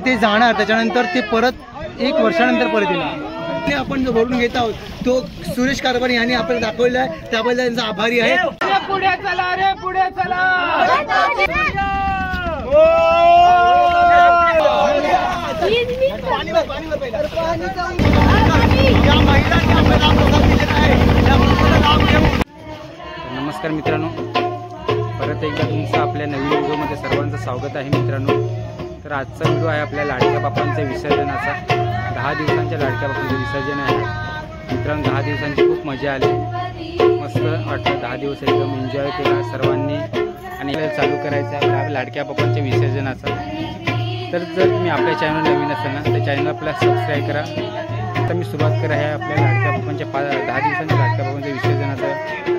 ते जाणार त्याच्यानंतर ते परत 1 वर्षानंतर परत येणार। आपण जो बोलून घेत आहोत तो सुरेश कारभारी यांनी आपल्याला दाखवलेला आहे, त्याबद्दल त्यांचा आभारी आहे। पुढे चला रे, पुढे चला। नमस्कार मित्रांनो, परत एकदा तुमचं आपल्या नवीन व्हिडिओमध्ये सर्वांचं स्वागत आहे मित्रांनो। तर आजचा व्हिडिओ आहे आपल्या लाडक्या बाप्पांच्या विसर्जनाचा। 10 दिवसांच्या लाडक्या बाप्पांचं विसर्जन आहे मित्रांनो। 10 दिवसांची खूप मजा आली, मस्त वाटलं। 10 दिवस एकदम एन्जॉय केला सर्वांनी आणि चालू करायचं आपल्या लाडक्या बाप्पांच्या विसर्जनाचा। तर जर तुम्ही आपल्या चॅनल नवीन असाल ना तर चॅनल आपल्याला सबस्क्राईब करा। आता मी सुरुवात करत आहे आपल्या लाडक्या बाप्पांच्या 10 दिवसांच्या लाडक्या बाप्पांच्या विसर्जनाचं।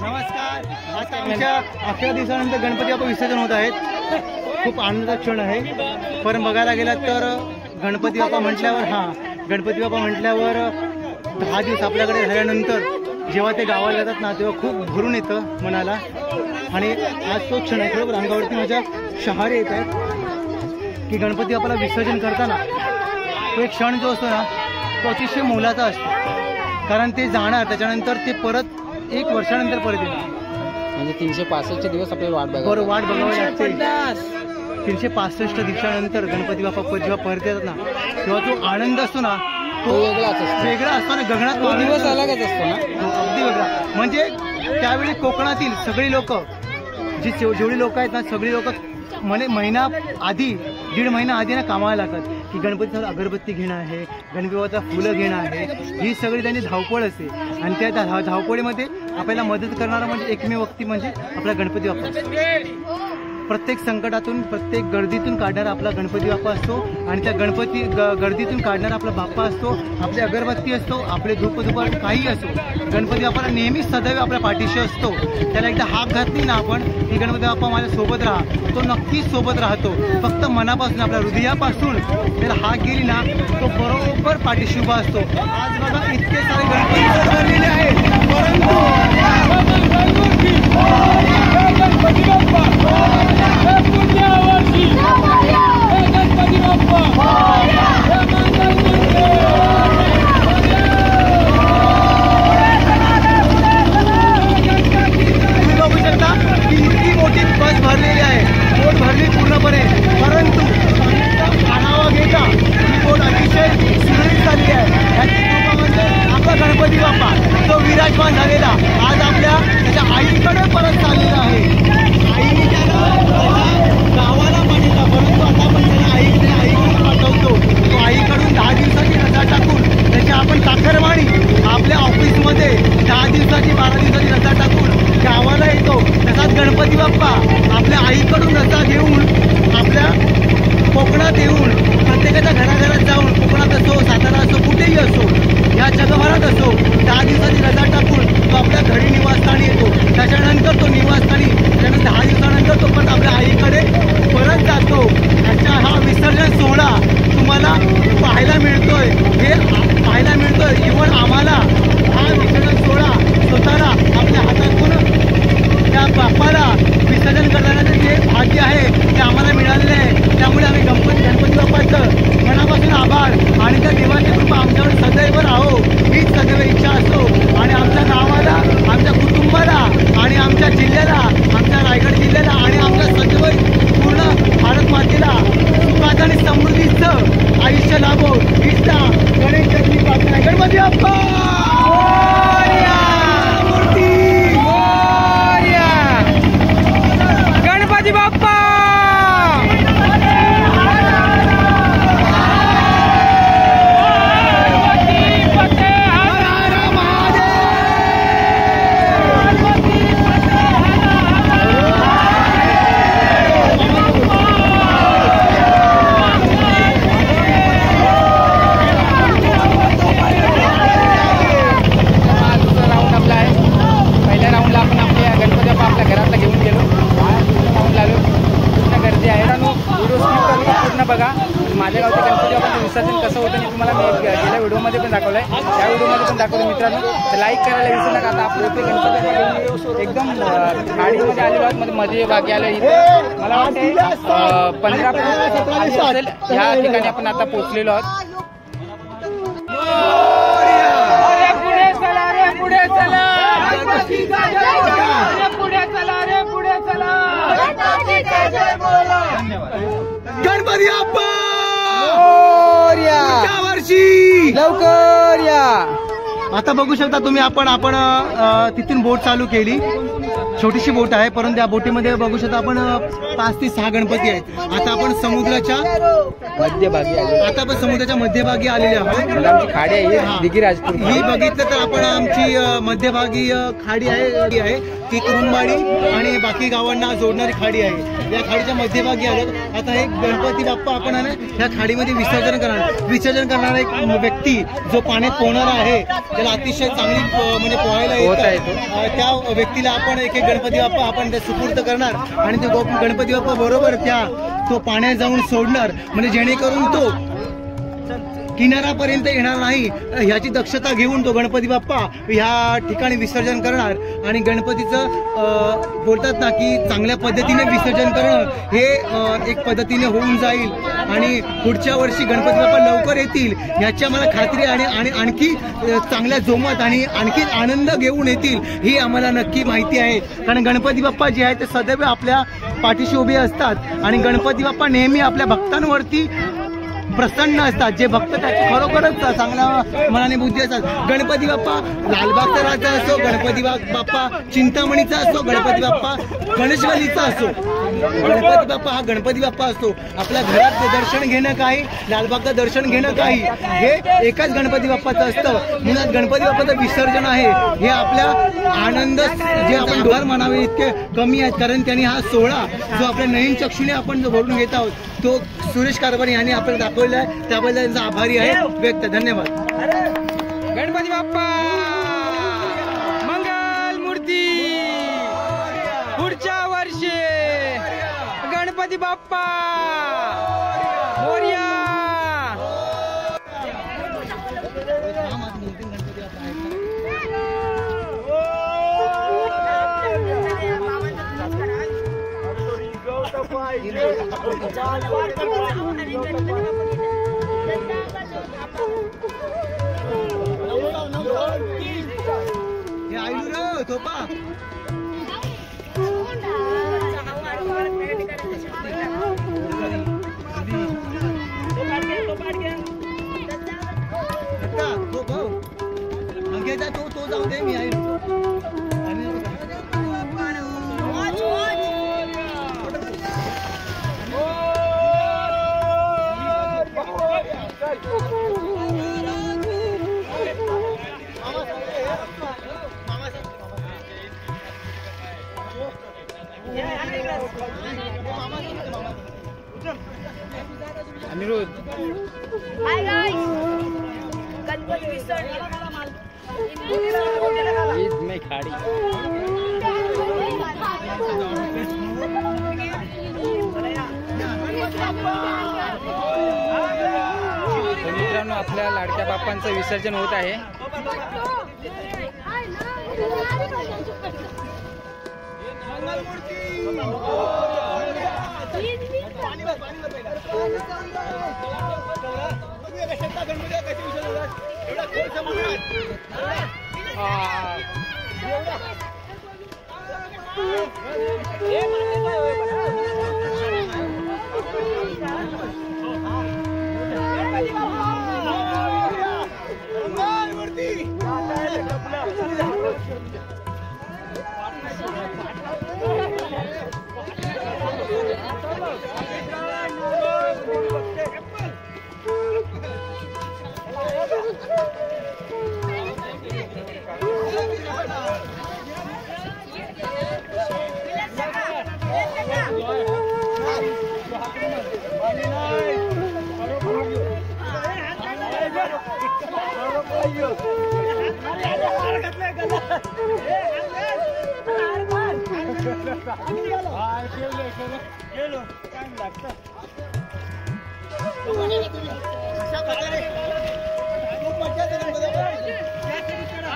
नमस्कार, आता आमच्या 11 दिवसानंतर गणपती बाप्पा विसर्जन होत आहेत। खूप आनंदाचा क्षण आहे। पण बघायला गेला तर गणपती बाप्पा म्हटल्यावर 10 दिवस आपल्याकडे राहिल्यानंतर जेव्हा ते गावाला येतात ना तेव्हा खूप भरून येतं मनाला। आणि आज तो क्षण आहे, खरोखर अंगावरती माझ्या शहारे येत आहेत की गणपती बाप्पाला विसर्जन करताना तो एक क्षण जो असतो ना तो अतिशय मोलाचा असतो। कारण ते जाणार त्याच्यानंतर ते परत 1 वर्षानंतर परत येणार। म्हणजे 365 दिवस आपल्याला वाट बघावी लागते। 365 दिवसानंतर गणपती बाप्पा जेव्हा परत येतात ना तेव्हा तो आनंद असतो ना तो वेगळा असतो ना, गगनात तो दिवस अलगच असतो ना, अगदी वेगळा। म्हणजे त्यावेळी कोकणातील सगळी लोक जेवढी लोक आहेत ना सगळी लोक महिना आधी 1.5 महिना आधी ना कामाला लागतात की गणपतीला अगरबत्ती घेणं आहे, गणपतीला फुलं घेणं आहे, ही सगळी त्यांची धावपळ असते। आणि त्या धावपळीमध्ये आपल्याला मदत करणारा म्हणजे एकमेव व्यक्ती म्हणजे आपला गणपती बाप्पा। प्रत्येक संकटातून प्रत्येक गर्दीतून काढणारा आपला गणपती बाप्पा असतो आणि त्या गर्दीतून काढणारा आपला बाप्पा असतो, आपली अगरबत्ती असतो, आपले धूप काही असो, गणपती बाप्पाला नेहमीच सदैव आपल्या पाठीशी असतो। त्याला एकदा हाक घातली ना आपण की गणपती बाप्पा माझ्या सोबत राहा, तो नक्कीच सोबत राहतो। फक्त मनापासून आपल्या हृदयापासून त्याला हाक गेली ना तो बरोबर पाठीशी उभा असतो। आज बघा इतके सारे गणपती आहेत, परंतु बघायला विसरू नका. आता आपण इथे गणपती एकदम गाडीमध्ये आलेलो आहोत, मध्ये भागी आलो. इथे मला वाटते 15 असेल ह्या ठिकाणी आपण आता पोहोचलेलो आहोत. पुढे चला रे पुढे चला, पुढे चला रे पुढे चला. गणपती बाप्पा वर्षी लवकर या. आता बघू शकता तुम्ही आपण तिथून बोट चालू केली. छोटीशी बोट आहे, परंतु त्या बोटीमध्ये बघू शकता आपण 5 ते 6 गणपती आहेत. आता आपण समुद्राच्या मध्यभागी आले. आता आपण समुद्राच्या मध्यभागी आलेले आहोत. आमची खाडी आहे दिघीराजपूर. ही बघितलं तर आपण आमची मध्यभागी खाडी आहे ती कुरुंबाडी आणि बाकी गावांना जोडणारी खाडी आहे. या खाडीच्या मध्यभागी आलो. आता एक गणपती बाप्पा आपण ह्या खाडीमध्ये विसर्जन करणारा एक व्यक्ती जो पाण्यात पोहणारा आहे, त्याला अतिशय चांगली म्हणजे पोहायला येत, त्या व्यक्तीला आपण एक गणपती बाप्पा आपण सुपूर्द करणार आणि तो गणपती बाप्पा बरोबर तो पाण्यात जाऊन सोडणार, म्हणजे जेणेकरून तो किनाऱ्यापर्यंत येणार नाही ह्याची दक्षता घेऊन तो गणपती बाप्पा ह्या ठिकाणी विसर्जन करणार. आणि गणपतीचं बोलतात ना की चांगल्या पद्धतीने विसर्जन करणं हे एक पद्धतीने होऊन जाईल आणि पुढच्या वर्षी गणपती बाप्पा लवकर येतील ह्याची आम्हाला खात्री आहे. आणि आणखी चांगल्या जोमात आणि आणखी आनंद घेऊन येतील ही आम्हाला नक्की माहिती आहे. कारण गणपती बाप्पा जे आहे ते सदैव आपल्या पाठीशी उभे असतात आणि गणपती बाप्पा नेहमी आपल्या भक्तांवरती प्रसन्न असतात. जे भक्त त्याचे खरोखरच चांगल्या मनाने बुद्धी असतात. गणपती बाप्पा लालबागचा राजा असो, गणपती बाप्पा चिंतामणीचा असो, गणपती बाप्पा गणेशवालीचा असो, गणपती बाप्पा हा गणपती बाप्पा असतो. आपल्या घरात दर्शन घेणं काही, लालबागचं दर्शन घेणं काही, हे एकाच गणपती बाप्पाचं असतं. म्हणून गणपती बाप्पाचं विसर्जन आहे हे आपल्या आनंद जे आपण डोळ्यात म्हणावे इतके कमी आहेत. कारण त्यांनी हा सोहळा जो आपल्या नयन चक्षुने आपण जो भरून घेत आहोत तो सुरेश कारभारी यांनी आपल्याला दाखवला आहे, त्याबद्दल त्यांचा आभारी आहे व्यक्त. धन्यवाद. गणपती बाप्पा मंगल मूर्ती पुढच्या वर्षी. गणपती बाप्पा मोरया. हे आयलू रे थोपा. तो जाऊ दे मी आयलू. अनिरुद्ध. हाय गाइस, गणपती विसर्जन ईद में खाड़ी. मित्रांनो आपल्या लाडक्या बाप्पांचं विसर्जन होत आहे.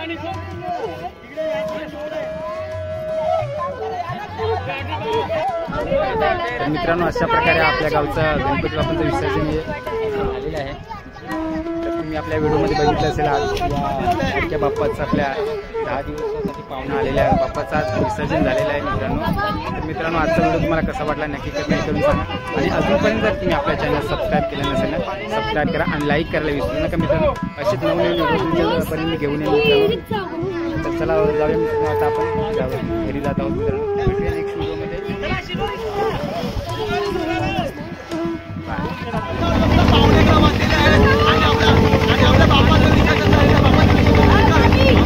तर मित्रांनो अशा प्रकारे आपल्या गावचं गणपती बाप्पांचं विसर्जन झालेलं आहे. तर तुम्ही आपल्या व्हिडिओमध्ये बघितलं असेल आज लाडक्या बाप्पाचं आपल्या 10 दिवसासाठी पाहुणा आलेल्या बाप्पाचं आज विसर्जन झालेलं आहे मित्रांनो. तर मित्रांनो आजचा व्हिडिओ तुम्हाला कसा वाटला नक्की कमेंट करून सांगा. आणि अजूनपर्यंत जर तुम्ही आपल्या चॅनल सबस्क्राईब केलं नसेल ना सबस्क्राईब करा आणि लाईक करायला विसरू नका मित्रांनो. असेच नवनवीन व्हिडिओ तुमच्यापर्यंत मी घेऊन येईल मित्रांनो. तर चला जाऊया मित्रांनो, आता आपण घरी जात आहोत मित्रांनो. भेटूया नेक्स्ट व्हिडिओमध्ये.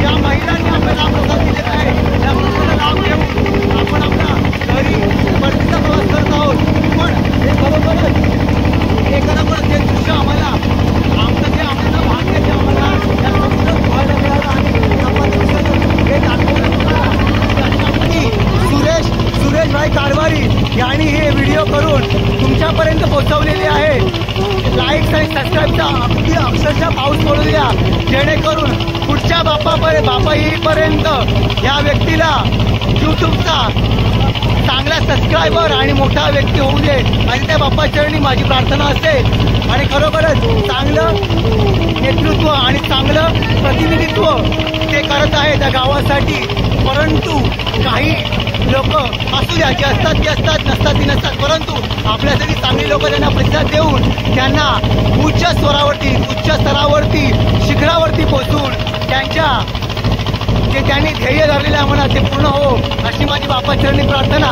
या महिलांनी आपल्याला प्रसाद दिलेला आहे. त्या प्रसादाचा लाभ घेऊन आपण आपल्या घरी परतीचा प्रवास करत आहोत. पण हे खरोखरच ते दृश्य आम्हाला आमचं जे आम्हाला भाग्य जे आम्हाला या संपूर्ण पाहायला मिळालं आणि आपण हे दाखवलं सुरेशभाई कारभारी यांनी हे व्हिडिओ करून तुमच्यापर्यंत पोहोचवलेले आहे. लाईक्स आणि सबस्क्राईबचा अगदी अक्षरशः पाऊस पडू द्या, जेणेकरून पुढच्या बाप्पा येईपर्यंत या व्यक्तीला यूट्यूबचा चांगला सबस्क्रायबर आणि मोठा व्यक्ती होऊ दे आणि त्या बाप्पा चरणी माझी प्रार्थना असेल. आणि खरोखरच चांगलं नेतृत्व आणि चांगलं प्रतिनिधित्व ते करत आहे त्या गावासाठी. परंतु काही लोक असू द्या जे असतात ते असतात, नसतात ते नसतात, परंतु आपल्यासाठी चांगली लोक त्यांना प्रतिसाद देऊन त्यांना उच्च स्तरावरती शिखरावरती पोहोचून जे त्यांनी ध्येय धरलेलं आहे म्हणा ते पूर्ण हो अशी माझी बाप्पा चरणी प्रार्थना.